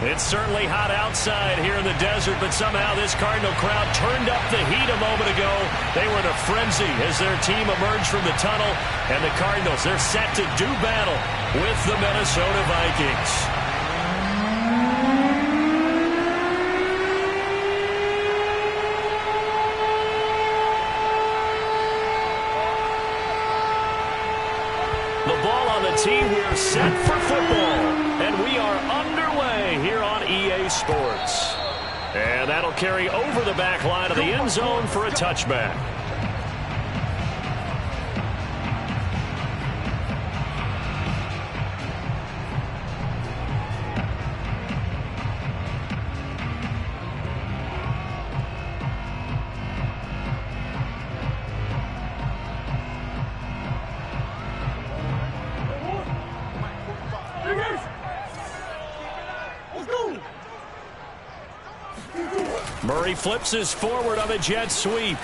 It's certainly hot outside here in the desert, but somehow this Cardinal crowd turned up the heat a moment ago. They were in a frenzy as their team emerged from the tunnel, and the Cardinals, they're set to do battle with the Minnesota Vikings. The ball on the tee, we're set for football, and we are underway here on EA Sports. And that'll carry over the back line of the end zone for a touchback. Murray flips us forward on the jet sweep.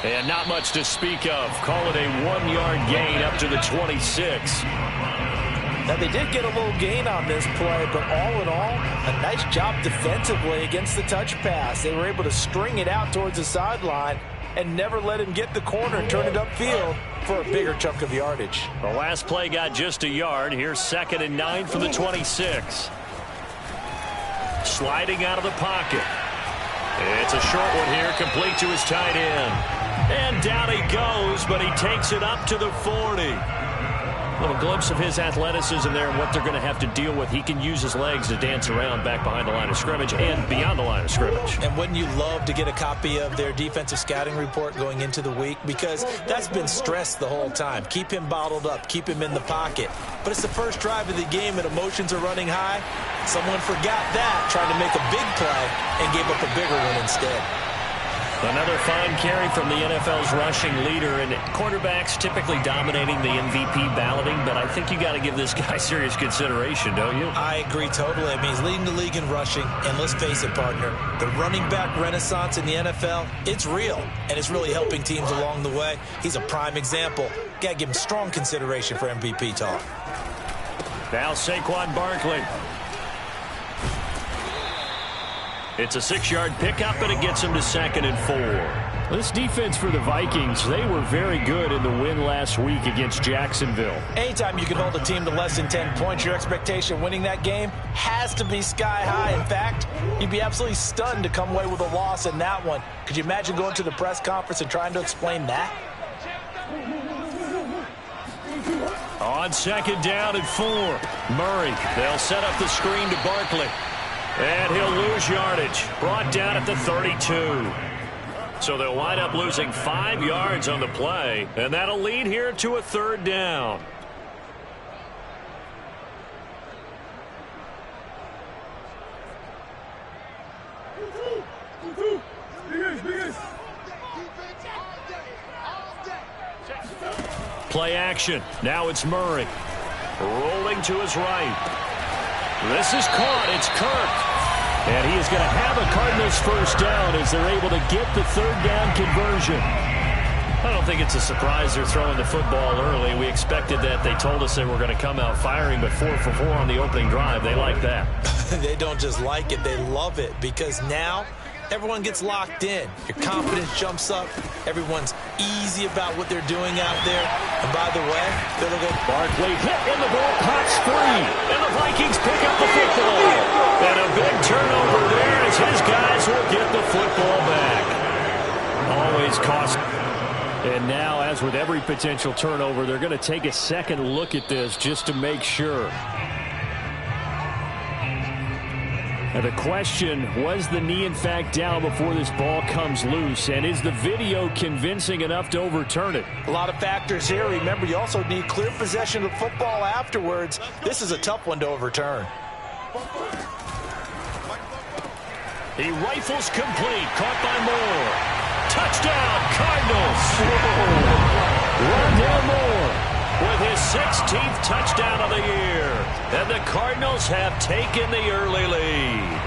And not much to speak of. Call it a 1-yard gain up to the 26. Now, they did get a little gain on this play, but all in all, a nice job defensively against the touch pass. They were able to string it out towards the sideline and never let him get the corner and turn it upfield for a bigger chunk of yardage. The last play got just a yard. Here's 2nd and 9 from the 26. Sliding out of the pocket. It's a short one here, complete to his tight end. And down he goes, but he takes it up to the 40. A little glimpse of his athleticism there and what they're going to have to deal with. He can use his legs to dance around back behind the line of scrimmage and beyond the line of scrimmage. And wouldn't you love to get a copy of their defensive scouting report going into the week? Because that's been stressed the whole time. Keep him bottled up. Keep him in the pocket. But it's the first drive of the game and emotions are running high. Someone forgot that, trying to make a big play, and gave up a bigger one instead. Another fine carry from the NFL's rushing leader, and quarterbacks typically dominating the MVP balloting, but I think you got to give this guy serious consideration, don't you? I agree totally. I mean, he's leading the league in rushing, and let's face it, partner, the running back renaissance in the NFL, it's real, and it's really helping teams along the way. He's a prime example. Got to give him strong consideration for MVP talk. Now Saquon Barkley. It's a 6-yard pickup, and it gets him to 2nd and 4. This defense for the Vikings, they were very good in the win last week against Jacksonville. Anytime you can hold a team to less than 10 points, your expectation winning that game has to be sky high. In fact, you'd be absolutely stunned to come away with a loss in that one. Could you imagine going to the press conference and trying to explain that? On 2nd down and 4, Murray. They'll set up the screen to Barkley. And he'll lose yardage. Brought down at the 32. So they'll wind up losing 5 yards on the play. And that'll lead here to a 3rd down. Play action. Now it's Murray. Rolling to his right. This is caught. It's Kirk. And he is going to have a Cardinals first down as they're able to get the 3rd down conversion. I don't think it's a surprise they're throwing the football early. We expected that. They told us they were going to come out firing, but 4 for 4 on the opening drive. They like that. They don't just like it. They love it because now everyone gets locked in. Your confidence jumps up. Everyone's easy about what they're doing out there. And by the way, they're going to Barkley hit in the ball, pots free. And the Vikings pick up the football. And a big turnover there as his guys will get the football back. Always cost. And now, as with every potential turnover, they're going to take a second look at this just to make sure. And the question, was the knee in fact down before this ball comes loose? And is the video convincing enough to overturn it? A lot of factors here. Remember, you also need clear possession of football afterwards. This is a tough one to overturn. He rifles complete. Caught by Moore. Touchdown, Cardinals. Rondale Moore with his 16th touchdown of the year. And the Cardinals have taken the early lead.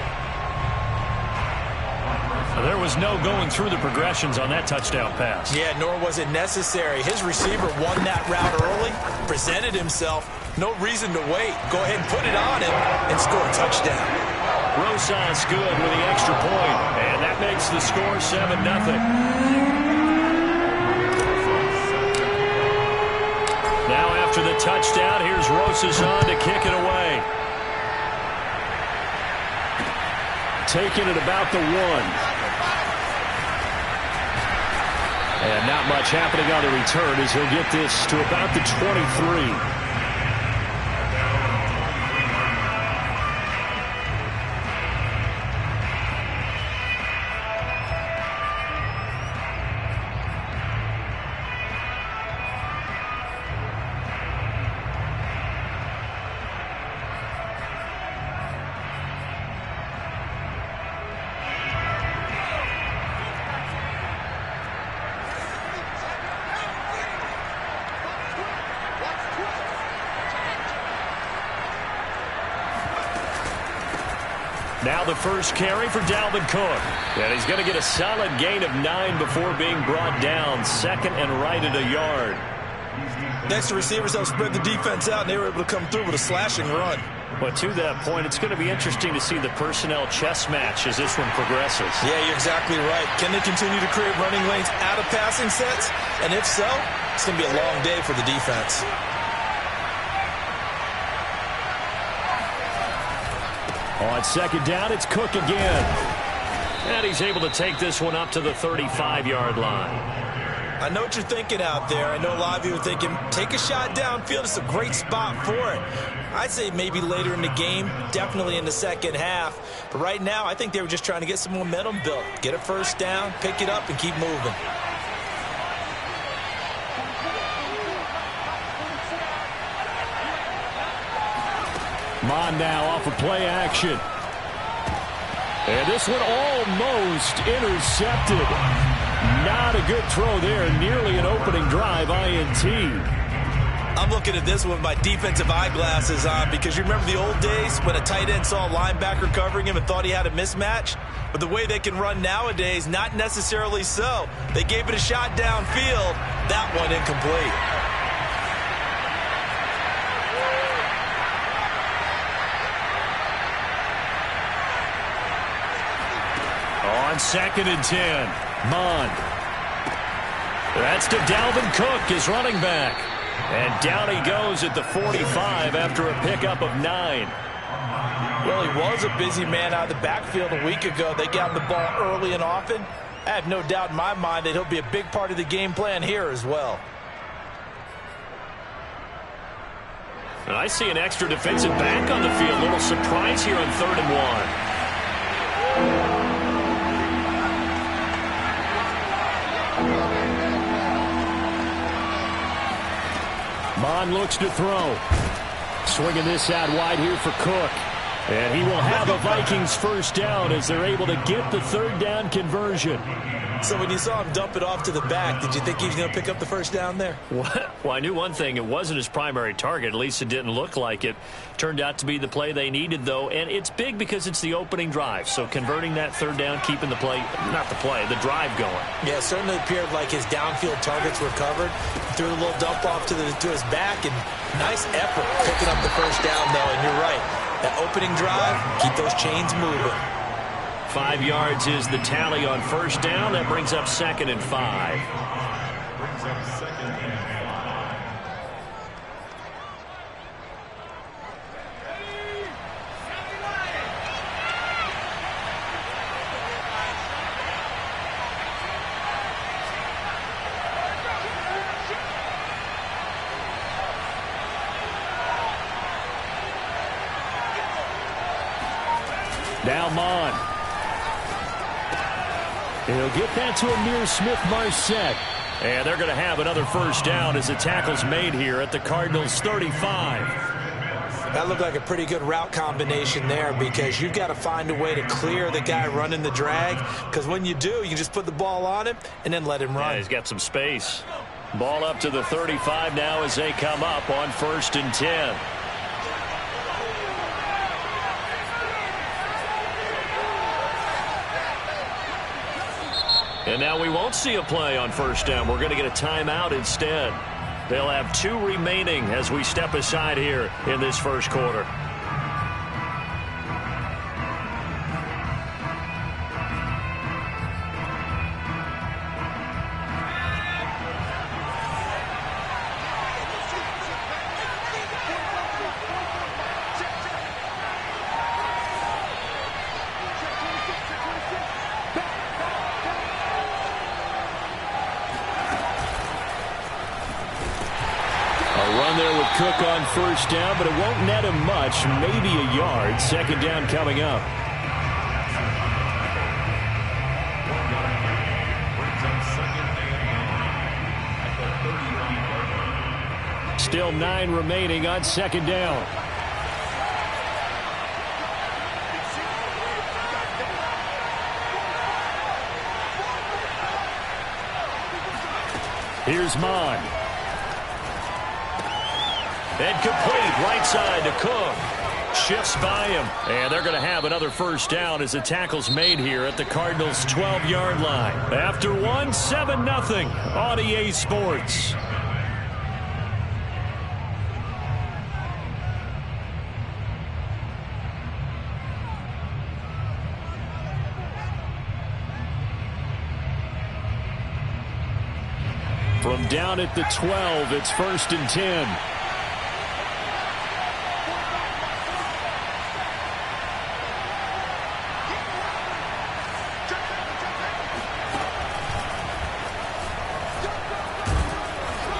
There was no going through the progressions on that touchdown pass. Yeah, nor was it necessary. His receiver won that route early, presented himself. No reason to wait. Go ahead and put it on him and score a touchdown. Rosas good with the extra point, and that makes the score 7-0. Now after the touchdown, here's Rosas on to kick it away. Taking it about the 1. And not much happening on the return as he'll get this to about the 23. Now the first carry for Dalvin Cook. And he's going to get a solid gain of 9 before being brought down. Second and right at a yard. Next to receivers help spread the defense out, and they were able to come through with a slashing run. But to that point, it's going to be interesting to see the personnel chess match as this one progresses. Yeah, you're exactly right. Can they continue to create running lanes out of passing sets? And if so, it's going to be a long day for the defense. On second down, it's Cook again. And he's able to take this one up to the 35-yard line. I know what you're thinking out there. I know a lot of you are thinking, take a shot downfield. It's a great spot for it. I'd say maybe later in the game, definitely in the second half. But right now, I think they were just trying to get some momentum built. Get a first down, pick it up, and keep moving. Mon now off of play action. And this one almost intercepted. Not a good throw there. Nearly an opening drive INT. I'm looking at this with my defensive eyeglasses on because you remember the old days when a tight end saw a linebacker covering him and thought he had a mismatch? But the way they can run nowadays, not necessarily so. They gave it a shot downfield. That one incomplete. On second and 10, Mon. That's to Dalvin Cook, his running back. And down he goes at the 45 after a pickup of 9. Well, he was a busy man out of the backfield a week ago. They got him the ball early and often. I have no doubt in my mind that he'll be a big part of the game plan here as well. And I see an extra defensive back on the field. A little surprise here on 3rd and 1. Mon looks to throw. Swinging this out wide here for Cook. And he will have a Vikings first down as they're able to get the 3rd down conversion. So when you saw him dump it off to the back, did you think he was going to pick up the first down there? Well, I knew one thing. It wasn't his primary target. At least it didn't look like it. Turned out to be the play they needed, though. And it's big because it's the opening drive. So converting that 3rd down, keeping the play, not the play, the drive going. Yeah, it certainly appeared like his downfield targets were covered. Threw a little dump off to his back, and nice effort picking up the first down, though. And you're right. That opening drive, keep those chains moving. 5 yards is the tally on first down. That brings up 2nd and 5. Now Mon. He'll get that to Amir Smith-Marset. And they're going to have another first down as the tackle's made here at the Cardinals' 35. That looked like a pretty good route combination there because you've got to find a way to clear the guy running the drag. Because when you do, you can just put the ball on him and then let him run. Yeah, he's got some space. Ball up to the 35 now as they come up on 1st and 10. And now we won't see a play on first down. We're going to get a timeout instead. They'll have 2 remaining as we step aside here in this first quarter. look on first down, but it won't net him much, maybe a yard. Second down coming up. Still 9 remaining on second down. Here's Mon. And complete right side to Cook. Shifts by him. And they're going to have another first down as the tackle's made here at the Cardinals' 12-yard line. After one, 7-0 on EA Sports. From down at the 12, it's 1st and 10.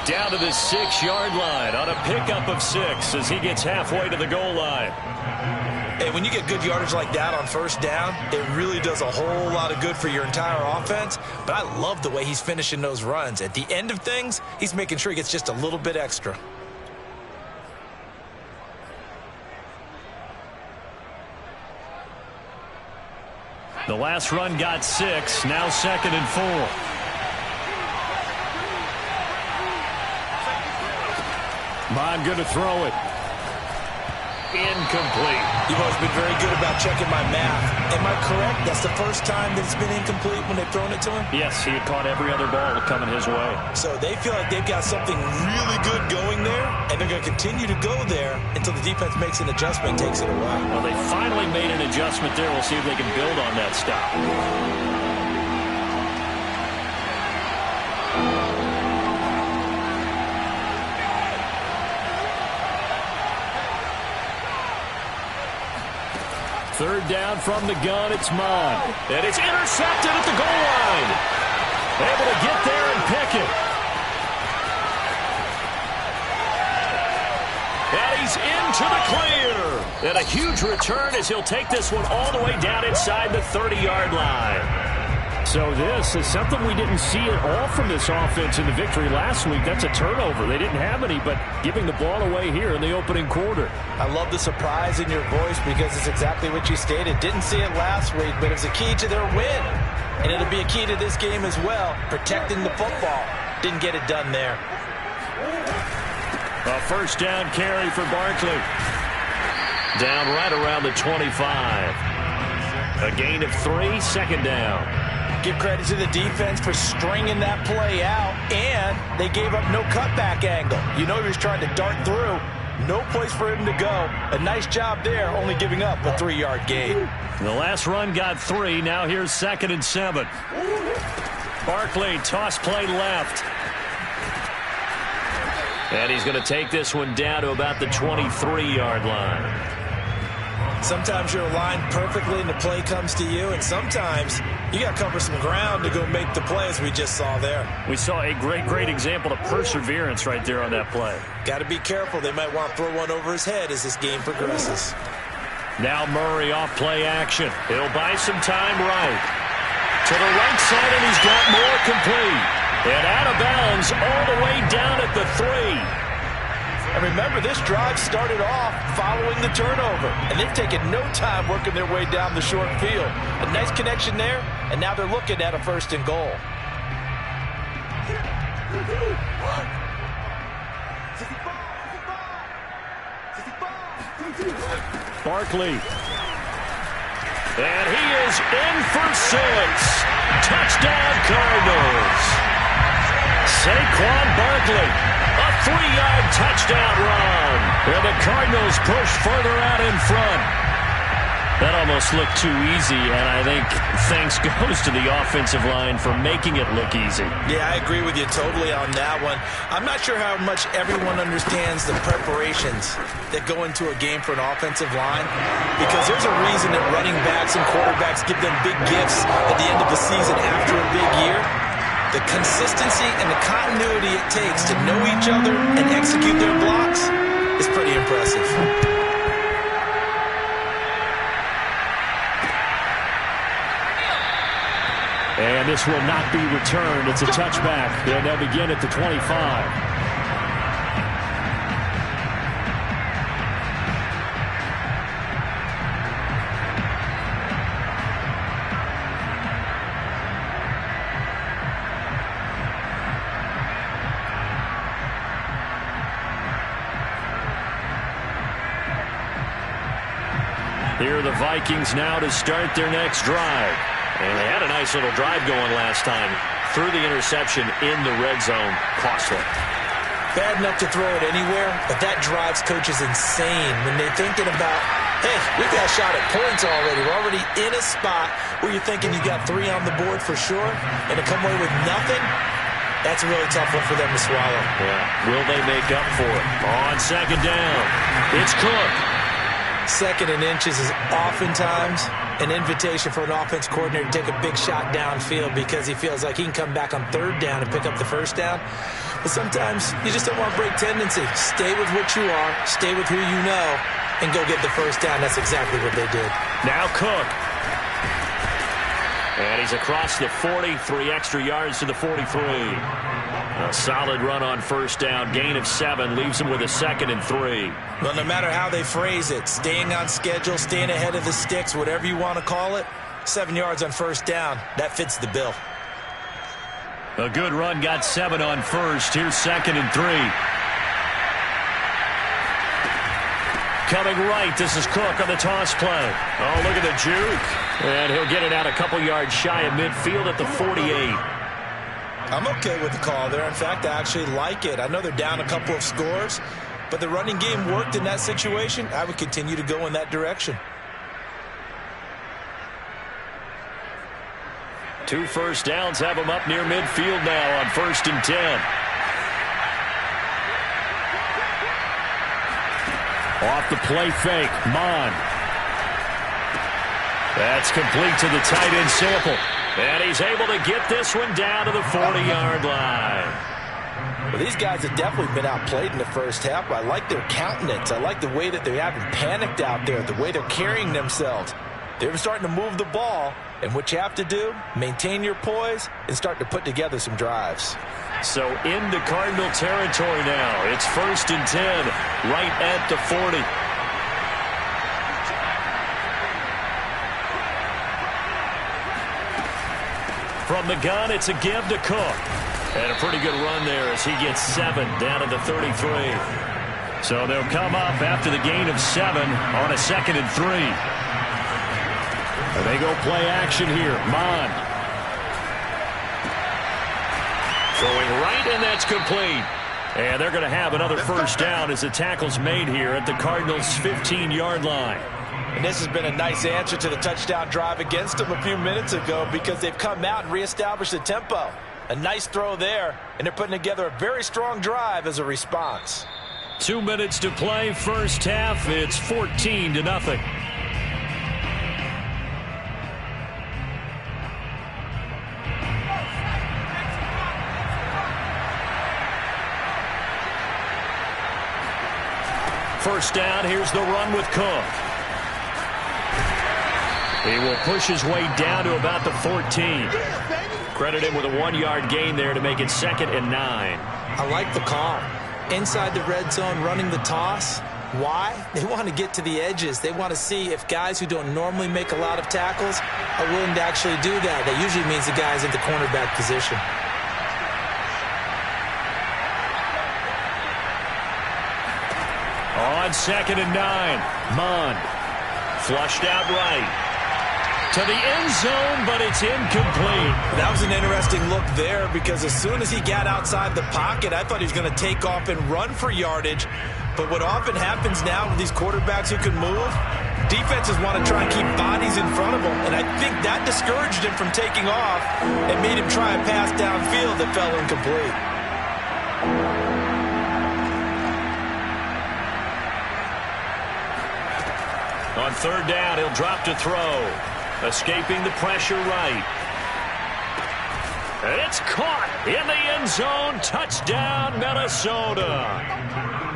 Down to the 6-yard line on a pickup of 6 as he gets halfway to the goal line. Hey, when you get good yardage like that on first down, it really does a whole lot of good for your entire offense. But I love the way he's finishing those runs. At the end of things, he's making sure he gets just a little bit extra. The last run got 6, now 2nd and 4. Mon going to throw it. Incomplete. You've always been very good about checking my math. Am I correct? That's the first time that it's been incomplete when they've thrown it to him? Yes, he had caught every other ball coming his way. So they feel like they've got something really good going there, and they're going to continue to go there until the defense makes an adjustment and takes it away. Well, they finally made an adjustment there. We'll see if they can build on that stop. Third down from the gun, it's Mon. And it's intercepted at the goal line. Able to get there and pick it. And he's into the clear. And a huge return as he'll take this one all the way down inside the 30-yard line. So this is something we didn't see at all from this offense in the victory last week. That's a turnover. They didn't have any, but giving the ball away here in the opening quarter. I love the surprise in your voice because it's exactly what you stated. Didn't see it last week, but it's a key to their win. And it'll be a key to this game as well, protecting the football. Didn't get it done there. A first down carry for Barkley. Down right around the 25. A gain of 3, second down. Give credit to the defense for stringing that play out, and they gave up no cutback angle. You know he was trying to dart through. No place for him to go. A nice job there, only giving up a 3-yard gain. The last run got 3. Now here's 2nd and 7. Barkley, toss play left. And he's going to take this one down to about the 23-yard line. Sometimes you're aligned perfectly and the play comes to you, and sometimes you got to cover some ground to go make the play, as we just saw there. We saw a great example of perseverance right there on that play. Got to be careful. They might want to throw one over his head as this game progresses. Now Murray off play action. He'll buy some time right. To the right side, and he's got more complete. And out of bounds all the way down at the 3. And remember, this drive started off following the turnover, and they've taken no time working their way down the short field. A nice connection there, and now they're looking at a 1st and goal. Barkley. And he is in for 6. Touchdown, Cardinals. Saquon Barkley. A 3-yard touchdown run. And the Cardinals push further out in front. That almost looked too easy, and I think thanks goes to the offensive line for making it look easy. Yeah, I agree with you totally on that one. I'm not sure how much everyone understands the preparations that go into a game for an offensive line, because there's a reason that running backs and quarterbacks give them big gifts at the end of the season after a big year. The consistency and the continuity it takes to know each other and execute their blocks, is pretty impressive. And this will not be returned. It's a touchback, and they'll begin at the 25. Here are the Vikings now to start their next drive. And they had a nice little drive going last time. Threw the interception in the red zone. Costly. Bad enough to throw it anywhere, but that drives coaches insane when they're thinking about, hey, we've got a shot at points already. We're already in a spot where you're thinking you got 3 on the board for sure, and to come away with nothing, that's a really tough one for them to swallow. Yeah. Will they make up for it? On second down, it's Cook. Second and inches is oftentimes an invitation for an offense coordinator to take a big shot downfield because he feels like he can come back on third down and pick up the first down. But sometimes you just don't want to break tendency. Stay with what you are, stay with who you know, and go get the first down. That's exactly what they did. Now Cook. And he's across the 40, 3 extra yards to the 43. A solid run on first down. Gain of 7 leaves him with a 2nd and 3. Well, no matter how they phrase it, staying on schedule, staying ahead of the sticks, whatever you want to call it, 7 yards on first down, that fits the bill. A good run, got 7 on first. Here's 2nd and 3. Coming right, this is Cook on the toss play. Oh, look at the juke. And he'll get it out a couple yards shy of midfield at the 48. I'm okay with the call there. In fact, I actually like it. I know they're down a couple of scores, but the running game worked in that situation. I would continue to go in that direction. 2 first downs have him up near midfield now on 1st and 10. Off the play fake, Mon. That's complete to the tight end Sample. And he's able to get this one down to the 40-yard line. Well, these guys have definitely been outplayed in the first half. I like their countenance. I like the way that they haven't panicked out there, the way they're carrying themselves. They're starting to move the ball, and what you have to do, maintain your poise and start to put together some drives. So into Cardinal territory now. It's 1st and 10, right at the 40. From the gun, it's a give to Cook. And a pretty good run there as he gets 7 down to the 33. So they'll come up after the gain of 7 on a 2nd and 3. And they go play action here. Mon. Throwing right, and that's complete. And they're going to have another first down as the tackle's made here at the Cardinals' 15-yard line. And this has been a nice answer to the touchdown drive against them a few minutes ago because they've come out and reestablished the tempo. A nice throw there, and they're putting together a very strong drive as a response. 2 minutes to play, first half. It's 14-0. First down, here's the run with Cook. He will push his way down to about the 14. Credit him with a 1-yard gain there to make it 2nd and 9. I like the call. Inside the red zone, running the toss. Why? They want to get to the edges. They want to see if guys who don't normally make a lot of tackles are willing to actually do that. That usually means the guy's in the cornerback position. On 2nd and 9, Mon. Flushed out right. To the end zone, but it's incomplete. That was an interesting look there because as soon as he got outside the pocket, I thought he was going to take off and run for yardage. But what often happens now with these quarterbacks who can move, defenses want to try and keep bodies in front of them. And I think that discouraged him from taking off and made him try a pass downfield that fell incomplete. On 3rd down, he'll drop to throw. Escaping the pressure right. It's caught in the end zone. Touchdown, Minnesota.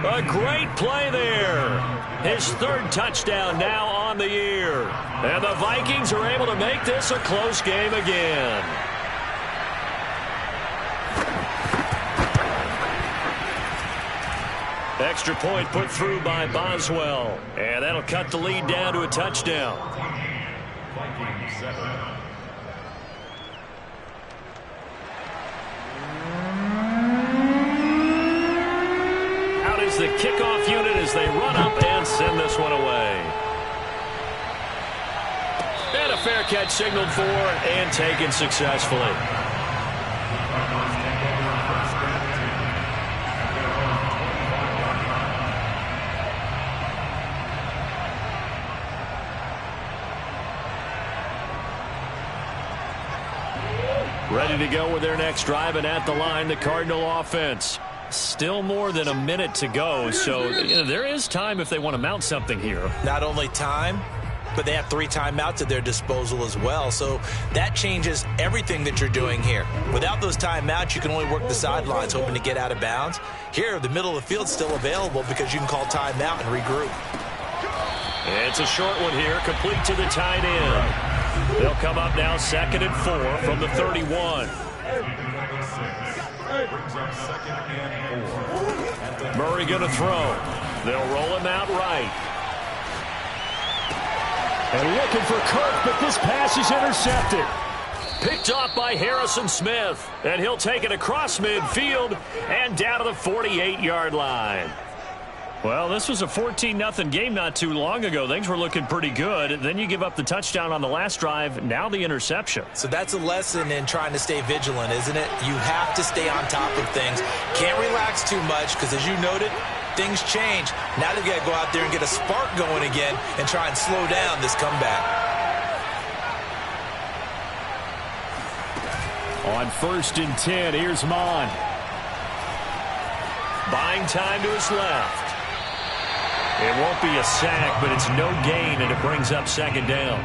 A great play there. His third touchdown now on the year. And the Vikings are able to make this a close game again. Extra point put through by Boswell. And that'll cut the lead down to a touchdown. Out is the kickoff unit as they run up and send this one away. And a fair catch signaled for and taken successfully. Ready to go with their next drive, and at the line, the Cardinal offense. Still more than a minute to go, so there is time if they want to mount something here. Not only time, but they have 3 timeouts at their disposal as well, so that changes everything that you're doing here. Without those timeouts, you can only work the sidelines hoping to get out of bounds. Here, the middle of the field's still available because you can call timeout and regroup. It's a short one here, complete to the tight end. They'll come up now 2nd and 4 from the 31. Murray going to throw. They'll roll him out right. And looking for Kirk, but this pass is intercepted. Picked off by Harrison Smith. And he'll take it across midfield and down to the 48-yard line. Well, this was a 14-0 game not too long ago. Things were looking pretty good. Then you give up the touchdown on the last drive. Now the interception. So that's a lesson in trying to stay vigilant, isn't it? You have to stay on top of things. Can't relax too much because, as you noted, things change. Now they've got to go out there and get a spark going again and try and slow down this comeback. On 1st and 10, here's Mon. Buying time to his left. It won't be a sack, but it's no gain, and it brings up 2nd down.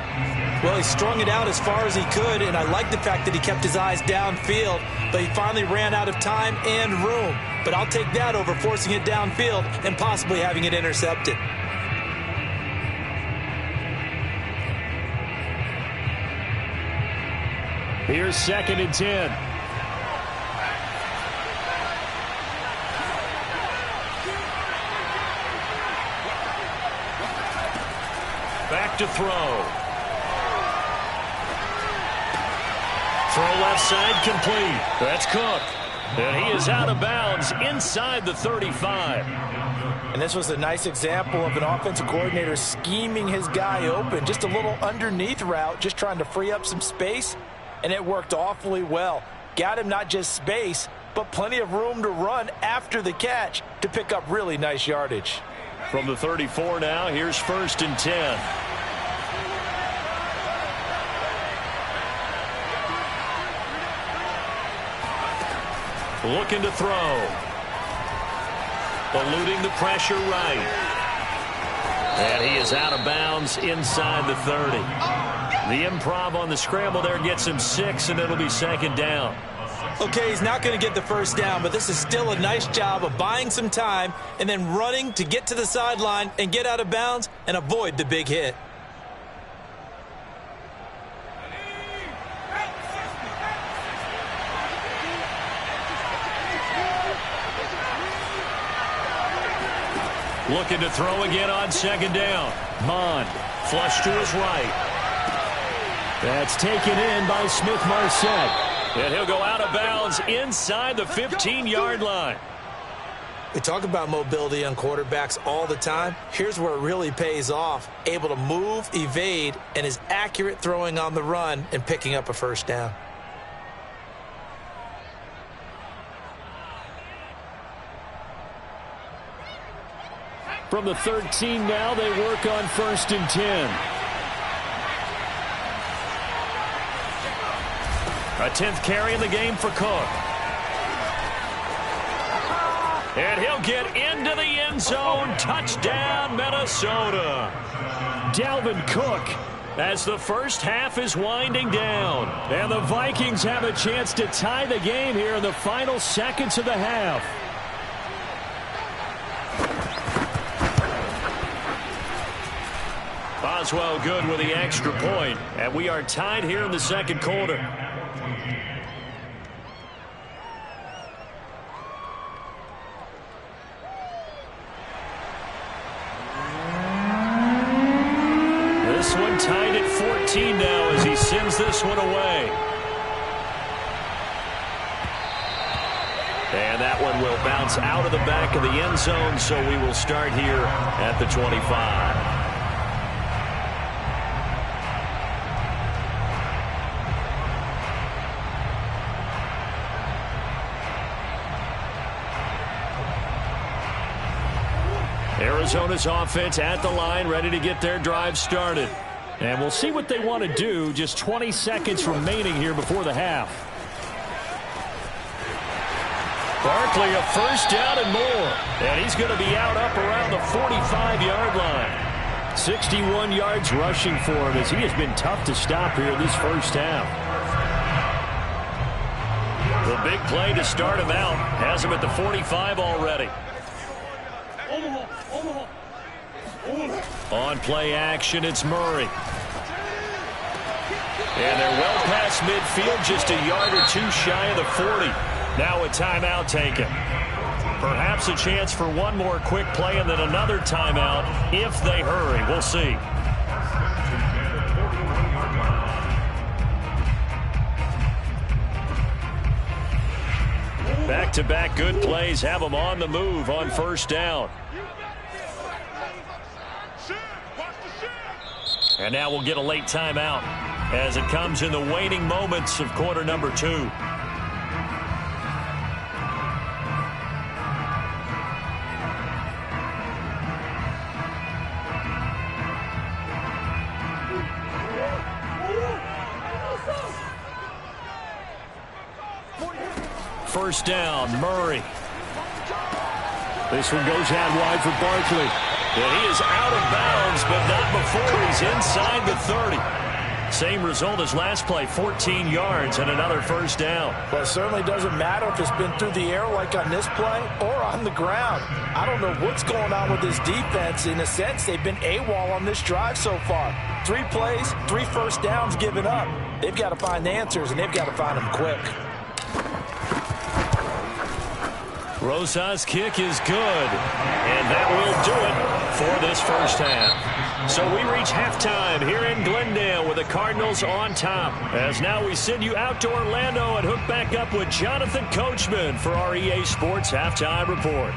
Well, he strung it out as far as he could, and I like the fact that he kept his eyes downfield, but he finally ran out of time and room. But I'll take that over forcing it downfield and possibly having it intercepted. Here's 2nd and 10. Back to throw. Throw left side complete. That's Cook. And he is out of bounds inside the 35. And this was a nice example of an offensive coordinator scheming his guy open. Just a little underneath route, just trying to free up some space. And it worked awfully well. Got him not just space, but plenty of room to run after the catch to pick up really nice yardage. From the 34 now, here's 1st and 10. Looking to throw. Eluding the pressure right. And he is out of bounds inside the 30. The improv on the scramble there gets him 6, and it'll be 2nd down. Okay, he's not going to get the 1st down, but this is still a nice job of buying some time and then running to get to the sideline and get out of bounds and avoid the big hit. Looking to throw again on 2nd down. Mond, flush to his right. That's taken in by Smith-Marset. And he'll go out of bounds inside the 15-yard line. We talk about mobility on quarterbacks all the time. Here's where it really pays off. Able to move, evade, and is accurate throwing on the run and picking up a 1st down. From the 13 now, they work on 1st and 10. A 10th carry in the game for Cook. And he'll get into the end zone. Touchdown, Minnesota. Dalvin Cook as the first half is winding down. And the Vikings have a chance to tie the game here in the final seconds of the half. Boswell good with the extra point. And we are tied here in the second quarter. This one tied at 14 now as he sends this one away. And that one will bounce out of the back of the end zone, so we will start here at the 25. Arizona's offense at the line, ready to get their drive started. And we'll see what they want to do. Just 20 seconds remaining here before the half. Barkley, a first down and more. And he's going to be out up around the 45-yard line. 61 yards rushing for him as he has been tough to stop here this first half. The big play to start him out has him at the 45 already. On play action, it's Murray. And they're well past midfield, just a yard or two shy of the 40. Now a timeout taken. Perhaps a chance for one more quick play and then another timeout if they hurry. We'll see. Back-to-back good plays have them on the move on first down. And now we'll get a late timeout as it comes in the waning moments of quarter number 2. First down, Murray. This one goes out wide for Barkley. And he is out of bounds, but not before he's inside the 30. Same result as last play, 14 yards and another first down. Well, it certainly doesn't matter if it's been through the air like on this play or on the ground. I don't know what's going on with this defense. In a sense, they've been AWOL on this drive so far. 3 plays, 3 first downs given up. They've got to find the answers, and they've got to find them quick. Rosa's kick is good, and that will do it for this first half. So we reach halftime here in Glendale with the Cardinals on top. As now we send you out to Orlando and hook back up with Jonathan Coachman for our EA Sports Halftime Report.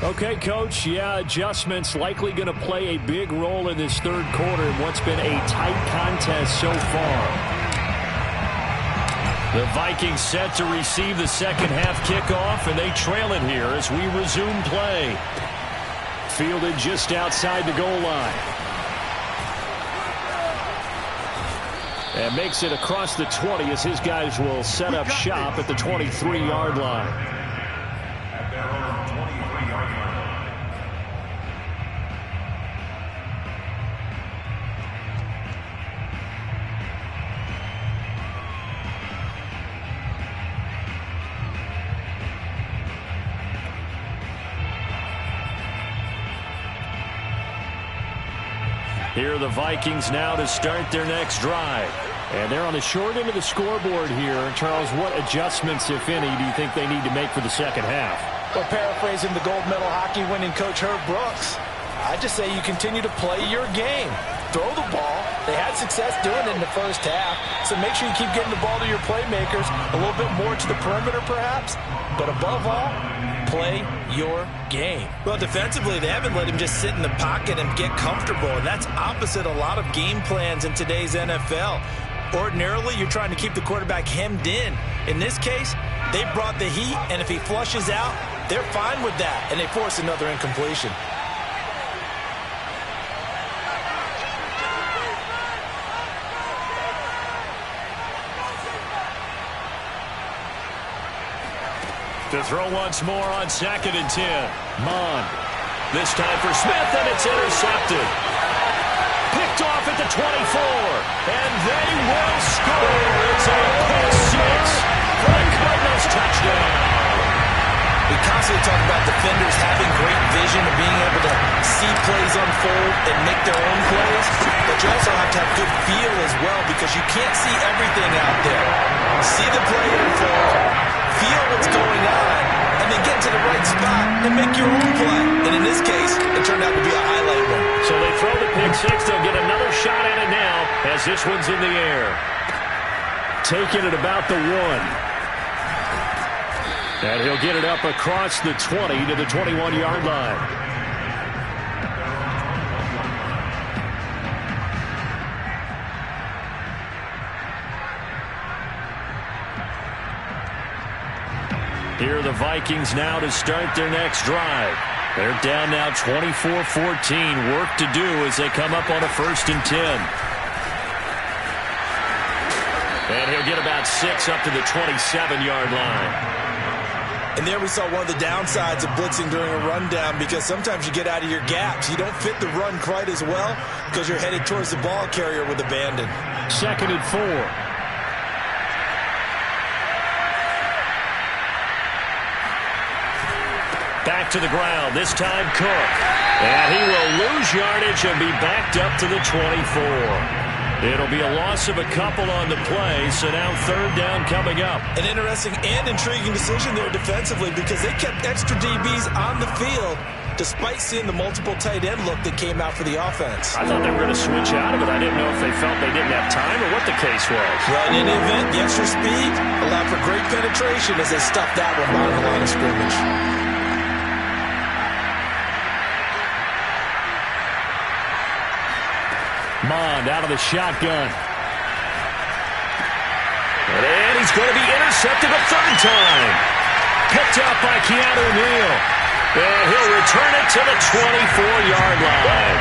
Okay, Coach, yeah, adjustments likely going to play a big role in this third quarter in what's been a tight contest so far. The Vikings set to receive the second half kickoff, and they trail it here as we resume play. Fielded just outside the goal line. And makes it across the 20 as his guys will set up shop at the 23-yard line. Here are the Vikings now to start their next drive. And they're on the short end of the scoreboard here. Charles, what adjustments, if any, do you think they need to make for the second half? Well, paraphrasing the gold medal hockey winning coach Herb Brooks, I just say you continue to play your game. Throw the ball. They had success doing it in the first half, so make sure you keep getting the ball to your playmakers, a little bit more to the perimeter perhaps, but above all, play your game. Well, defensively, they haven't let him just sit in the pocket and get comfortable, and that's opposite a lot of game plans in today's NFL. Ordinarily, you're trying to keep the quarterback hemmed in. In this case, they brought the heat, and if he flushes out, they're fine with that, and they force another incompletion. To throw once more on 2nd and 10. Mond. This time for Smith, and it's intercepted. Picked off off at the 24. And they will score. It's a pick six for the Cardinals touchdown. We constantly talk about defenders having great vision and being able to see plays unfold and make their own plays, but you also have to have good feel as well because you can't see everything out there. See the play unfold, feel what's going on, and then get to the right spot and make your own play. And in this case, it turned out to be a highlight one. So they throw the pick six. They'll get another shot at it now as this one's in the air. Taking it about the 1. And he'll get it up across the 20 to the 21-yard line. Here are the Vikings now to start their next drive. They're down now 24-14. Work to do as they come up on a 1st and 10. And he'll get about 6 up to the 27-yard line. And there we saw one of the downsides of blitzing during a rundown because sometimes you get out of your gaps. You don't fit the run quite as well because you're headed towards the ball carrier with abandon. 2nd and 4. Back to the ground, this time Cook. And he will lose yardage and be backed up to the 24. It'll be a loss of a couple on the play, so now 3rd down coming up. An interesting and intriguing decision there defensively because they kept extra DBs on the field despite seeing the multiple tight end look that came out for the offense. I thought they were going to switch out of it. I didn't know if they felt they didn't have time or what the case was. Well, in any event, the extra speed allowed for great penetration as they stuffed that one behind the line of scrimmage. Mond out of the shotgun. And he's going to be intercepted a 3rd time. Picked up by Keanu Neal. And he'll return it to the 24-yard line.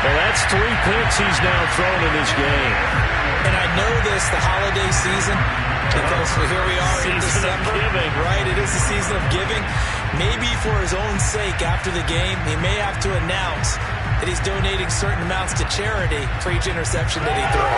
Well, that's 3 picks he's now thrown in this game. And I know this, the holiday season, because here we are in December. Right, it is the season of giving. Maybe for his own sake after the game, he may have to announce that he's donating certain amounts to charity for each interception that he throws.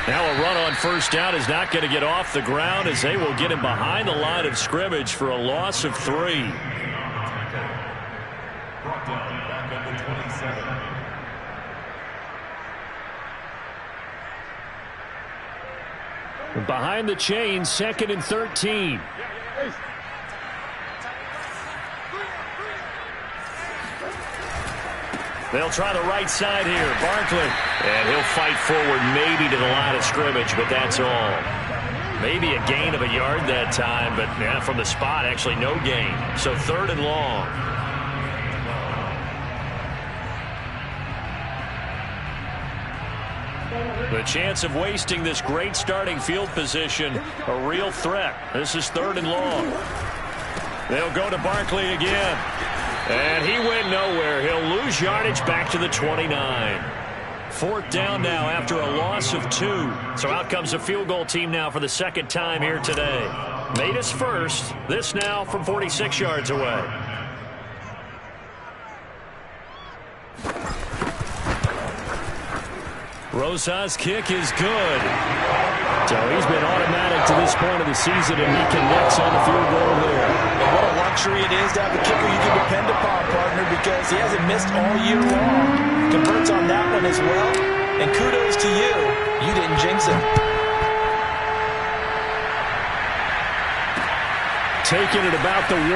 Now a run on 1st down is not going to get off the ground as they will get him behind the line of scrimmage for a loss of 3. Behind the chains, 2nd and 13. They'll try the right side here. Barkley. And he'll fight forward maybe to the line of scrimmage, but that's all. Maybe a gain of a yard that time, but yeah, from the spot, actually no gain. So 3rd and long. The chance of wasting this great starting field position, a real threat. This is 3rd and long. They'll go to Barkley again. And he went nowhere. He'll lose yardage back to the 29. 4th down now after a loss of 2. So out comes a field goal team now for the 2nd time here today. Made us first. This now from 46 yards away. Rosas' kick is good. So he's been automatic to this point of the season, and he connects on the field goal there. And what a luxury it is to have a kicker you can depend upon, partner, because he hasn't missed all year long. Converts on that one as well. And kudos to you. You didn't jinx him. Taking it about the 1.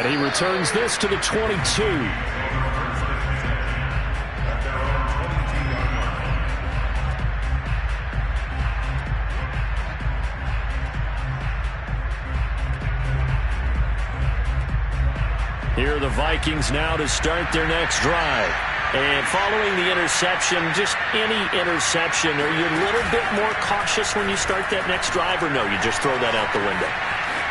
And he returns this to the 22. Here are the Vikings now to start their next drive. And following the interception, just any interception, are you a little bit more cautious when you start that next drive, or no, you just throw that out the window?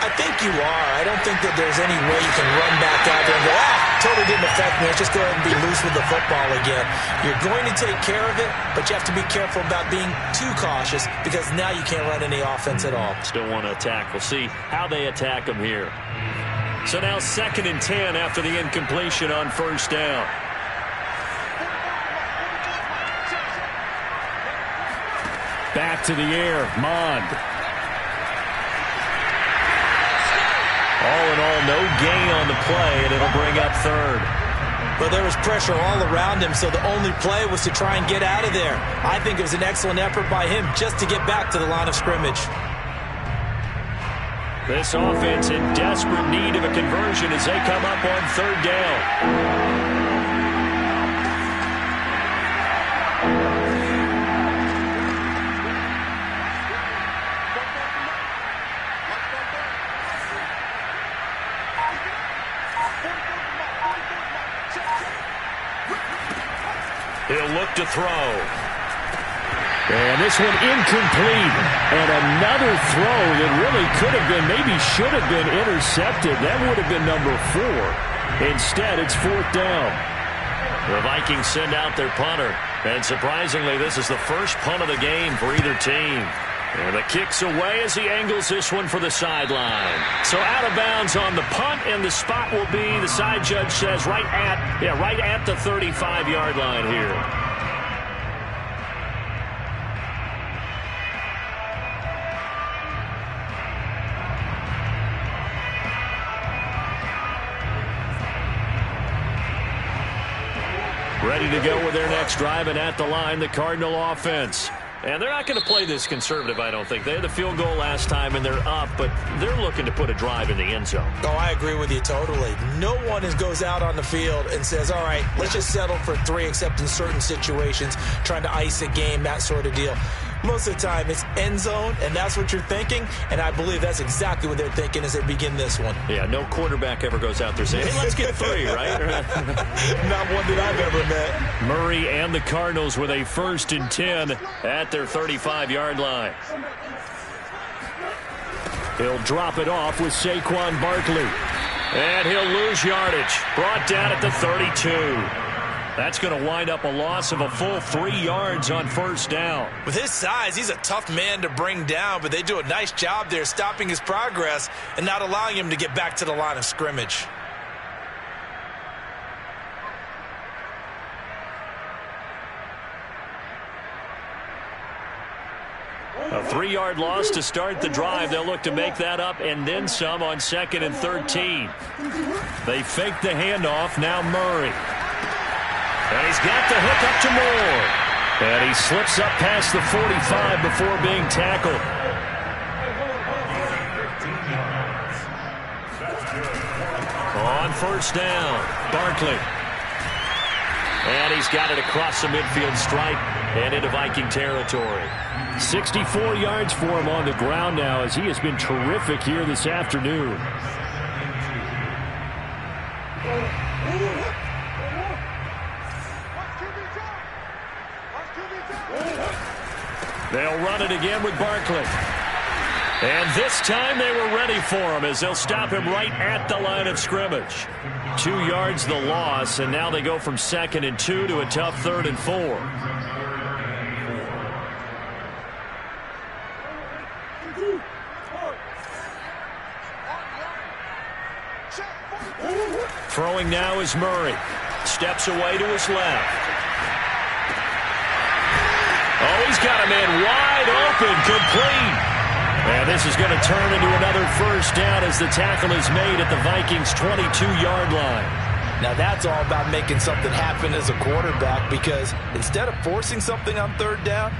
I think you are. I don't think that there's any way you can run back out there and go, totally didn't affect me. Let's just go ahead and be loose with the football again. You're going to take care of it, but you have to be careful about being too cautious because now you can't run any offense at all. Still want to attack. We'll see how they attack them here. So now 2nd and 10 after the incompletion on 1st down. Back to the air, Mond. All in all, no gain on the play, and it'll bring up 3rd. Well, there was pressure all around him, so the only play was to try and get out of there. I think it was an excellent effort by him just to get back to the line of scrimmage. This offense in desperate need of a conversion as they come up on 3rd down. He'll look to throw. And this one incomplete. And another throw that really could have been, maybe should have been intercepted. That would have been number 4. Instead, it's 4th down. The Vikings send out their punter. And surprisingly, this is the first punt of the game for either team. And the kick's away as he angles this one for the sideline. So out of bounds on the punt, and the spot will be, the side judge says, right at the 35-yard line here. Ready to go with their next drive, and at the line, the Cardinal offense. And they're not going to play this conservative, I don't think. They had the field goal last time, and they're up, but they're looking to put a drive in the end zone. Oh, I agree with you totally. No one goes out on the field and says, all right, let's just settle for 3, except in certain situations, trying to ice a game, that sort of deal. Most of the time, it's end zone, and that's what you're thinking, and I believe that's exactly what they're thinking as they begin this one. Yeah, no quarterback ever goes out there saying, hey, let's get 3, right? Not one that I've ever met. Murray and the Cardinals with a 1st and 10 at their 35-yard line. He'll drop it off with Saquon Barkley. And he'll lose yardage. Brought down at the 32. That's going to wind up a loss of a full 3 yards on 1st down. With his size, he's a tough man to bring down, but they do a nice job there stopping his progress and not allowing him to get back to the line of scrimmage. A 3-yard loss to start the drive. They'll look to make that up and then some on 2nd and 13. They fake the handoff. Now Murray. And he's got the hook up to Moore. And he slips up past the 45 before being tackled. On 1st down, Barkley. And he's got it across the midfield stripe and into Viking territory. 64 yards for him on the ground now as he has been terrific here this afternoon. They'll run it again with Barkley. And this time they were ready for him as they'll stop him right at the line of scrimmage. 2 yards the loss, and now they go from 2nd and 2 to a tough 3rd and 4. Throwing now is Murray. Steps away to his left. Oh, he's got a man wide open, complete. And this is going to turn into another 1st down as the tackle is made at the Vikings' 22-yard line. Now that's all about making something happen as a quarterback, because instead of forcing something on 3rd down,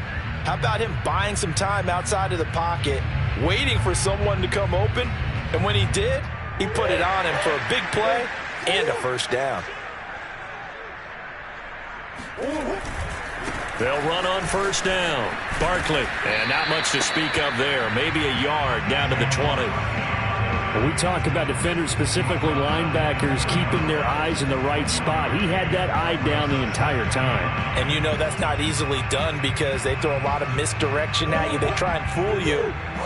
how about him buying some time outside of the pocket, waiting for someone to come open, and when he did, he put it on him for a big play and a 1st down. They'll run on 1st down. Barkley, and not much to speak of there. Maybe a yard down to the 20. When we talk about defenders, specifically linebackers, keeping their eyes in the right spot, he had that eye down the entire time. And you know that's not easily done because they throw a lot of misdirection at you. They try and fool you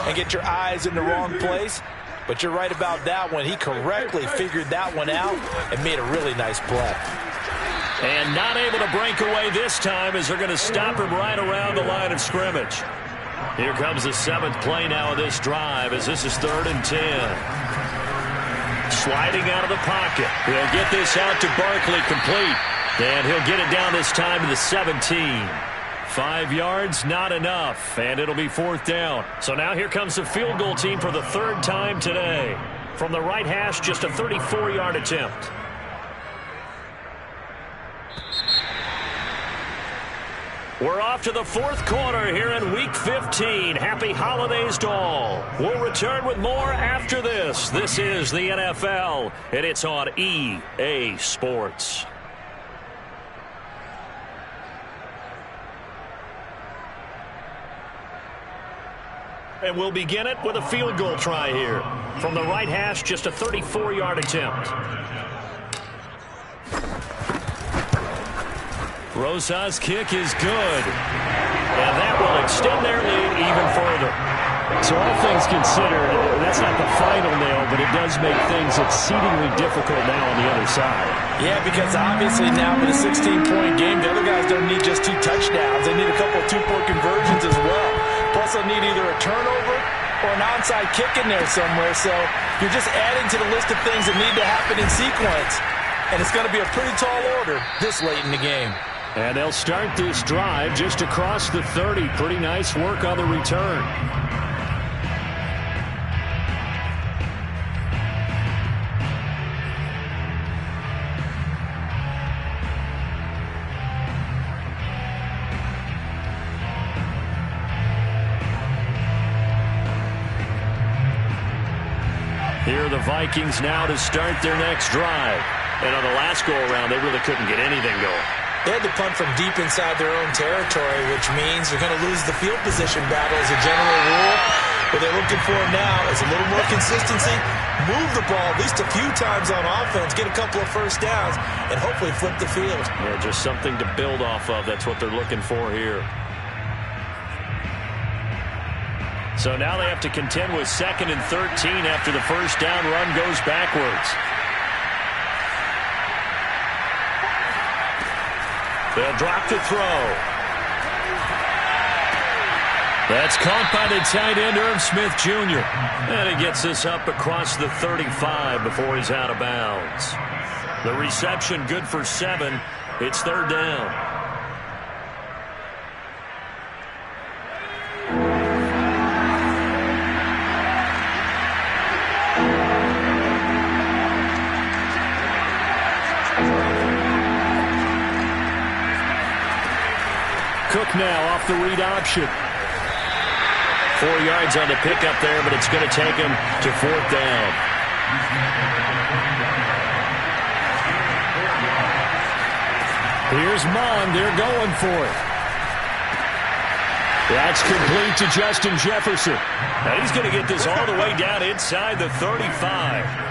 and get your eyes in the wrong place. But you're right about that one. He correctly figured that one out and made a really nice play. And not able to break away this time as they're going to stop him right around the line of scrimmage. Here comes the 7th play now of this drive as this is 3rd and 10. Sliding out of the pocket. He'll get this out to Barkley complete. And he'll get it down this time to the 17. 5 yards, not enough. And it'll be 4th down. So now here comes the field goal team for the 3rd time today. From the right hash, just a 34-yard attempt. We're off to the 4th quarter here in Week 15. Happy holidays to all. We'll return with more after this. This is the NFL, and it's on EA Sports. And we'll begin it with a field goal try here. From the right hash, just a 34-yard attempt. Rosa's kick is good. And that will extend their lead even further. So all things considered, that's not the final nail, but it does make things exceedingly difficult now on the other side. Yeah, because obviously now with a 16-point game, the other guys don't need just 2 touchdowns. They need a couple of 2-point conversions as well. Plus they'll need either a turnover or an onside kick in there somewhere. So you're just adding to the list of things that need to happen in sequence. And it's going to be a pretty tall order this late in the game. And they'll start this drive just across the 30. Pretty nice work on the return. Here are the Vikings now to start their next drive. And on the last go-around, they really couldn't get anything going. They had to punt from deep inside their own territory, which means they're going to lose the field position battle as a general rule. What they're looking for now is a little more consistency, move the ball at least a few times on offense, get a couple of first downs, and hopefully flip the field. Yeah, just something to build off of. That's what they're looking for here. So now they have to contend with 2nd and 13 after the first down run goes backwards. They'll drop the throw. That's caught by the tight end, Irv Smith Jr. And he gets this up across the 35 before he's out of bounds. The reception good for 7. It's 3rd down. Cook now off the read option. 4 yards on the pickup there, but it's going to take him to 4th down. Here's Mond. They're going for it. That's complete to Justin Jefferson. Now he's going to get this all the way down inside the 35.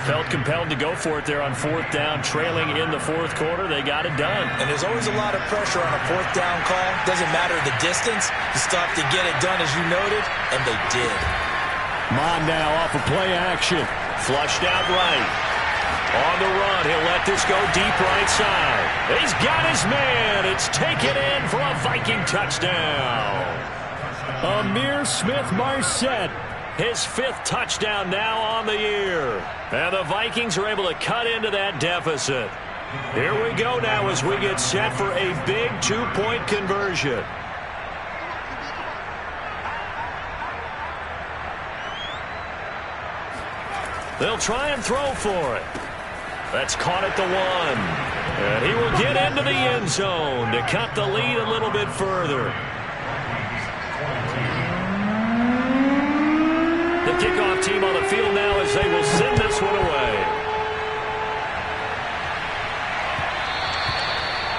Felt compelled to go for it there on 4th down, trailing in the 4th quarter. They got it done. And there's always a lot of pressure on a 4th down call. Doesn't matter the distance. You stop to get it done, as you noted, and they did. Mond now off of play action. Flushed out right. On the run, he'll let this go deep right side. He's got his man. It's taken in for a Viking touchdown. Amir Smith-Marset. His 5th touchdown now on the year. And the Vikings are able to cut into that deficit. Here we go now as we get set for a big 2-point conversion. They'll try and throw for it. That's caught at the 1. And he will get into the end zone to cut the lead a little bit further. The kickoff team on the field now as they will send this one away.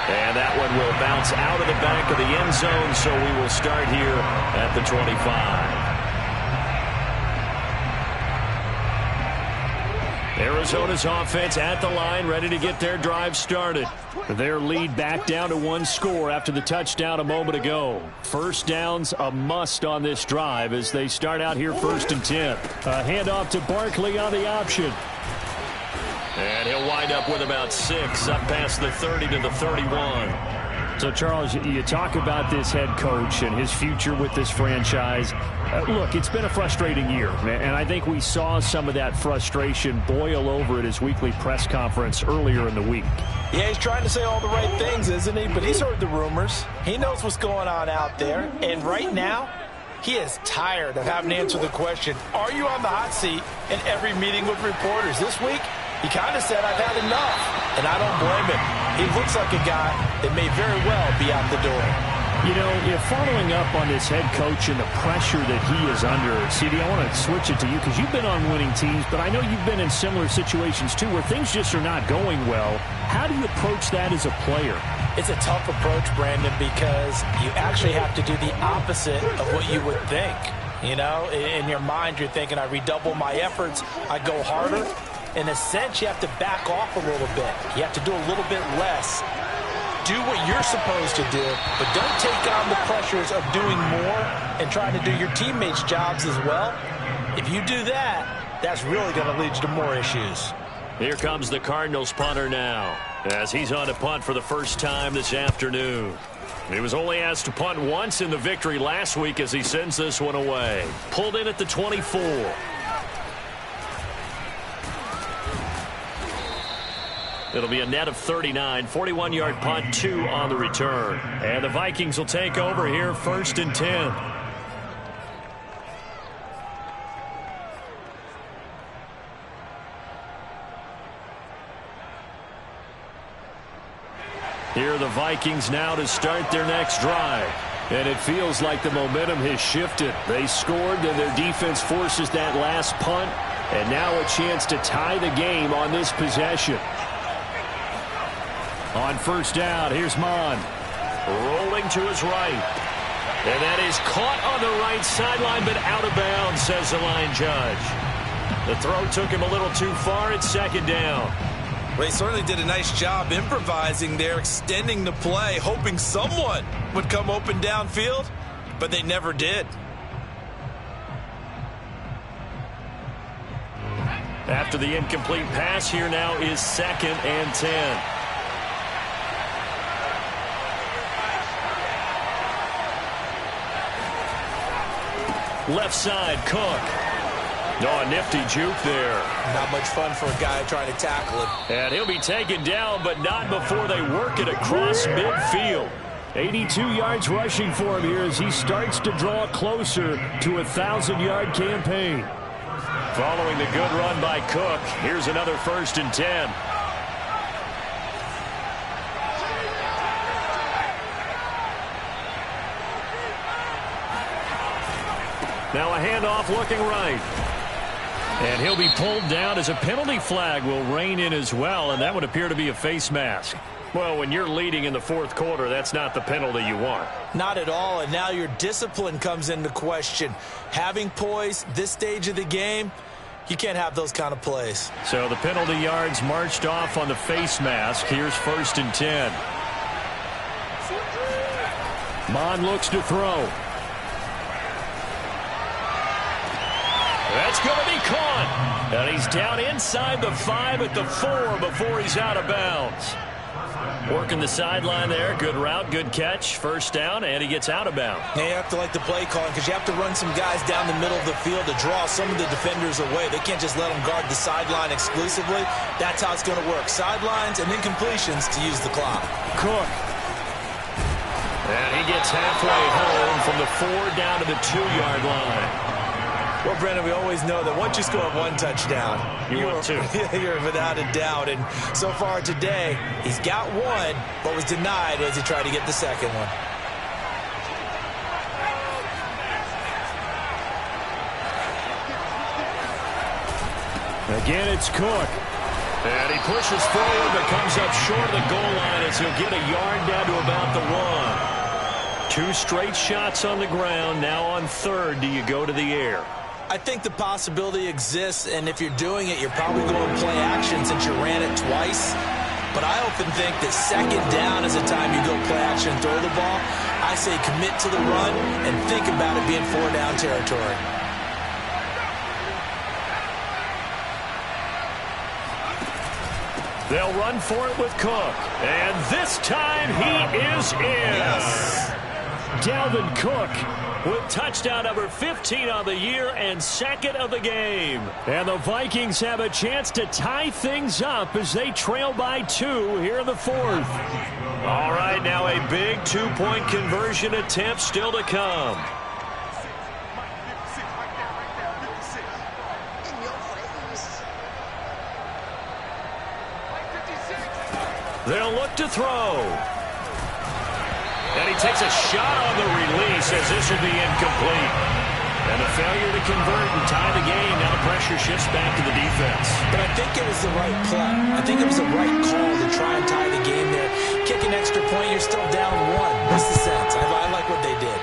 And that one will bounce out of the back of the end zone, so we will start here at the 25. Arizona's offense at the line, ready to get their drive started. Their lead back down to one score after the touchdown a moment ago. First down's a must on this drive as they start out here 1st and 10. A handoff to Barkley on the option. And he'll wind up with about 6, up past the 30 to the 31. So, Charles, you talk about this head coach and his future with this franchise. Look, it's been a frustrating year, and I think we saw some of that frustration boil over at his weekly press conference earlier in the week. Yeah, he's trying to say all the right things, isn't he? But he's heard the rumors. He knows what's going on out there. And right now, he is tired of having to answer the question, are you on the hot seat in every meeting with reporters? This week, he kind of said, I've had enough. And I don't blame him. He looks like a guy that may very well be out the door. You know, following up on this head coach and the pressure that he is under, CD, I want to switch it to you because you've been on winning teams, but I know you've been in similar situations too where things just are not going well. How do you approach that as a player? It's a tough approach, Brandon, because you actually have to do the opposite of what you would think. You know, in your mind, you're thinking, I redouble my efforts, I go harder. In a sense, you have to back off a little bit. You have to do a little bit less. Do what you're supposed to do, but don't take on the pressures of doing more and trying to do your teammates' jobs as well. If you do that, that's really going to lead you to more issues. Here comes the Cardinals punter now, as he's on to punt for the first time this afternoon. He was only asked to punt once in the victory last week as he sends this one away. Pulled in at the 24. It'll be a net of 39, 41-yard punt, 2 on the return. And the Vikings will take over here 1st and 10. Here are the Vikings now to start their next drive. And it feels like the momentum has shifted. They scored, then their defense forces that last punt. And now a chance to tie the game on this possession. On first down, here's Mon. Rolling to his right. And that is caught on the right sideline, but out of bounds, says the line judge. The throw took him a little too far at 2nd down. Well, he certainly did a nice job improvising there, extending the play, hoping someone would come open downfield, but they never did. After the incomplete pass, here now is 2nd and 10. Left side, Cook. Oh, a nifty juke there. Not much fun for a guy trying to tackle him. And he'll be taken down, but not before they work it across midfield. 82 yards rushing for him here as he starts to draw closer to a 1,000-yard campaign. Following the good run by Cook, here's another 1st and 10. Now a handoff looking right. And he'll be pulled down as a penalty flag will rein in as well, and that would appear to be a face mask. Well, when you're leading in the 4th quarter, that's not the penalty you want. Not at all, and now your discipline comes into question. Having poise this stage of the game, you can't have those kind of plays. So the penalty yards marched off on the face mask. Here's 1st and 10. Mon looks to throw. That's going to be caught. And he's down inside the 5 at the 4 before he's out of bounds. Working the sideline there. Good route, good catch. First down, and he gets out of bounds. Yeah, you have to like the play calling because you have to run some guys down the middle of the field to draw some of the defenders away. They can't just let them guard the sideline exclusively. That's how it's going to work. Sidelines and then completions to use the clock. Cook. And he gets halfway home from the 4 down to the 2-yard line. Well, Brendan, we always know that once you score 1 touchdown, you're 2. You're without a doubt. And so far today, he's got 1, but was denied as he tried to get the 2nd one. Again, it's Cook. And he pushes forward, but comes up short of the goal line as he'll get a yard down to about the 1. 2 straight shots on the ground. Now on 3rd, do you go to the air? I think the possibility exists, and if you're doing it, you're probably going play action since you ran it twice. But I often think that second down is the time you go play action and throw the ball. I say commit to the run and think about it being 4-down territory. They'll run for it with Cook. And this time he is in. Yes. Dalvin Cook with touchdown number 15 on the year and second of the game. And the Vikings have a chance to tie things up as they trail by 2 here in the fourth. All right, now a big two-point conversion attempt still to come. They'll look to throw. And he takes a shot on the release as this will be incomplete. And a failure to convert and tie the game. Now the pressure shifts back to the defense. But I think it was the right play. I think it was the right call to try and tie the game there. Kick an extra point, you're still down 1. What's the sense? I like what they did.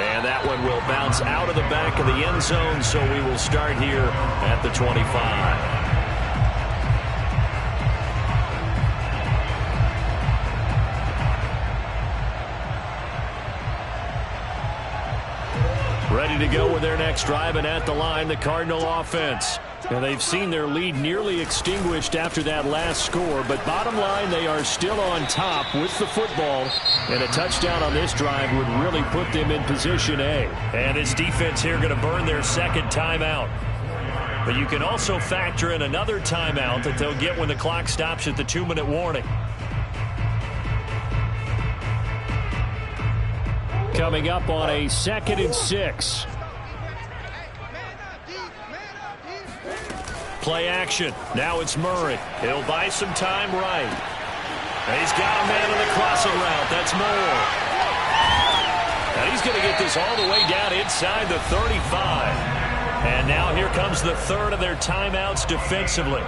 And that one will bounce out of the back of the end zone, so we will start here at the 25. Ready to go with their next drive, and at the line, the Cardinal offense. And they've seen their lead nearly extinguished after that last score, but bottom line, they are still on top with the football, and a touchdown on this drive would really put them in position A. And this defense here going to burn their second timeout. But you can also factor in another timeout that they'll get when the clock stops at the 2-minute warning. Coming up on a 2nd and 6. Play action. Now it's Murray. He'll buy some time right. And he's got a man on the crossing route. That's Moore. And he's going to get this all the way down inside the 35. And now here comes the third of their timeouts defensively.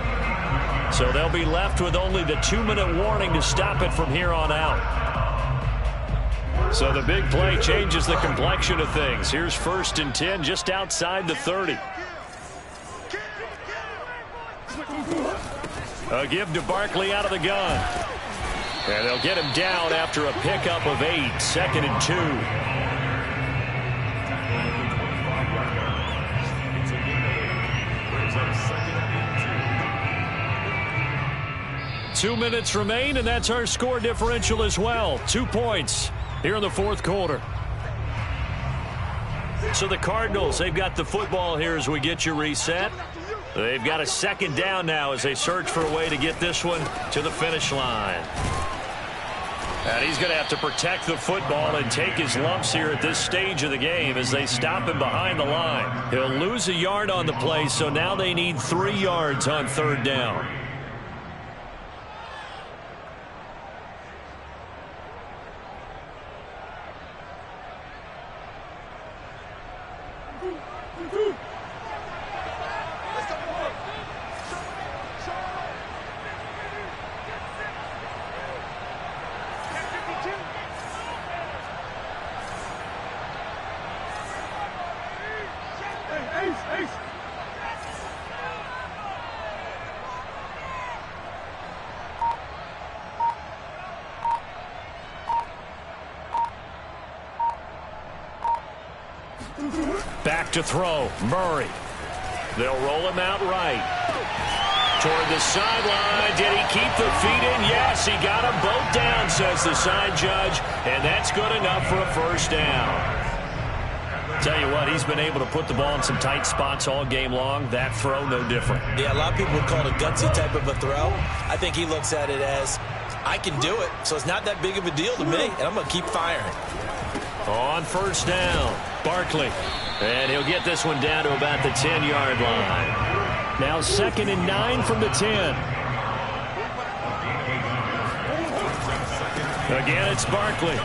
So they'll be left with only the 2-minute warning to stop it from here on out. So the big play changes the complexion of things. Here's 1st and 10 just outside the 30. A give to Barkley out of the gun. And they'll get him down after a pickup of 8. 2nd and 2. 2 minutes remain, and that's our score differential as well. 2 points here in the fourth quarter. So the Cardinals, they've got the football here as we get you reset. They've got a 2nd down now as they search for a way to get this one to the finish line. And he's going to have to protect the football and take his lumps here at this stage of the game as they stop him behind the line. He'll lose a yard on the play, so now they need 3 yards on 3rd down. Back to throw, Murray. They'll roll him out right. Toward the sideline. Did he keep the feet in? Yes, he got them both down, says the side judge. And that's good enough for a 1st down. Tell you what, he's been able to put the ball in some tight spots all game long. That throw, no different. Yeah, a lot of people would call it a gutsy type of a throw. I think he looks at it as, I can do it, so it's not that big of a deal to me, and I'm going to keep firing. On 1st down, Barkley. And he'll get this one down to about the 10-yard line. Now 2nd and 9 from the 10. Again, it's Barkley.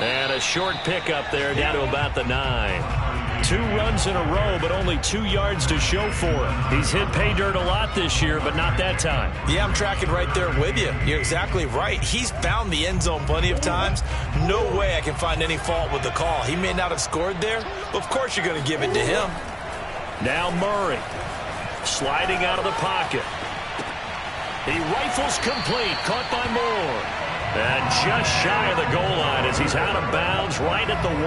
And a short pickup there down to about the 9. 2 runs in a row, but only 2 yards to show for him. He's hit pay dirt a lot this year, but not that time. Yeah, I'm tracking right there with you. You're exactly right. He's found the end zone plenty of times. No way I can find any fault with the call. He may not have scored there, but of course you're going to give it to him. Now Murray sliding out of the pocket. He rifles complete, caught by Moore. And just shy of the goal line as he's out of bounds right at the 1.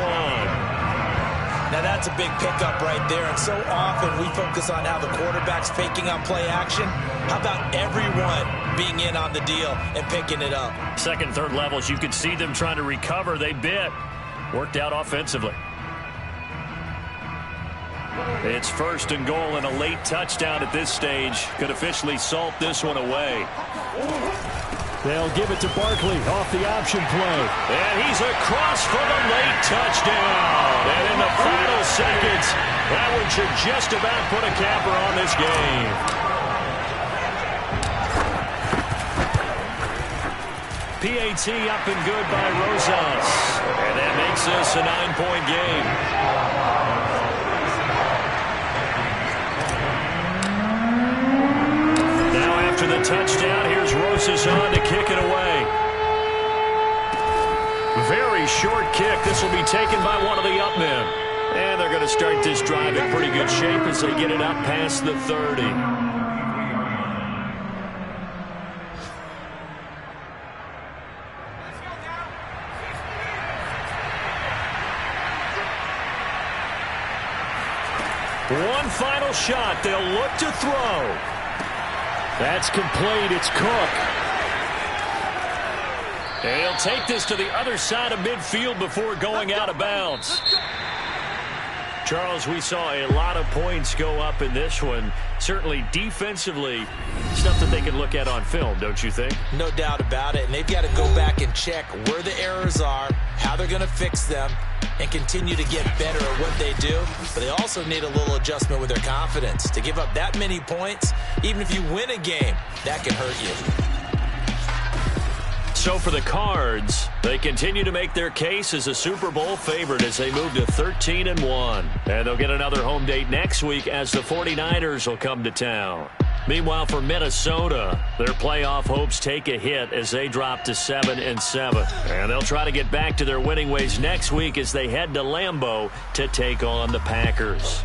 Now that's a big pickup right there, and so often we focus on how the quarterback's faking on play action. How about everyone being in on the deal and picking it up? Second, third levels, you could see them trying to recover. They bit. Worked out offensively. It's first and goal and a late touchdown at this stage. Could officially salt this one away. They'll give it to Barkley off the option play. And he's across for the late touchdown. And in the final seconds, that one should just about put a capper on this game. PAT up and good by Rosas. And that makes this a 9-point game. After the touchdown, here's Rosas on to kick it away. Very short kick. This will be taken by one of the up men. And they're going to start this drive in pretty good shape as they get it up past the 30. One final shot. They'll look to throw. That's complete. It's Cook. And he'll take this to the other side of midfield before going out of bounds. Charles, we saw a lot of points go up in this one. Certainly defensively, stuff that they can look at on film, don't you think? No doubt about it. And they've got to go back and check where the errors are, how they're going to fix them, and continue to get better at what they do. But they also need a little adjustment with their confidence. To give up that many points, even if you win a game, that can hurt you. So for the Cards, they continue to make their case as a Super Bowl favorite as they move to 13-1. And they'll get another home date next week as the 49ers will come to town. Meanwhile, for Minnesota, their playoff hopes take a hit as they drop to 7-7. And they'll try to get back to their winning ways next week as they head to Lambeau to take on the Packers.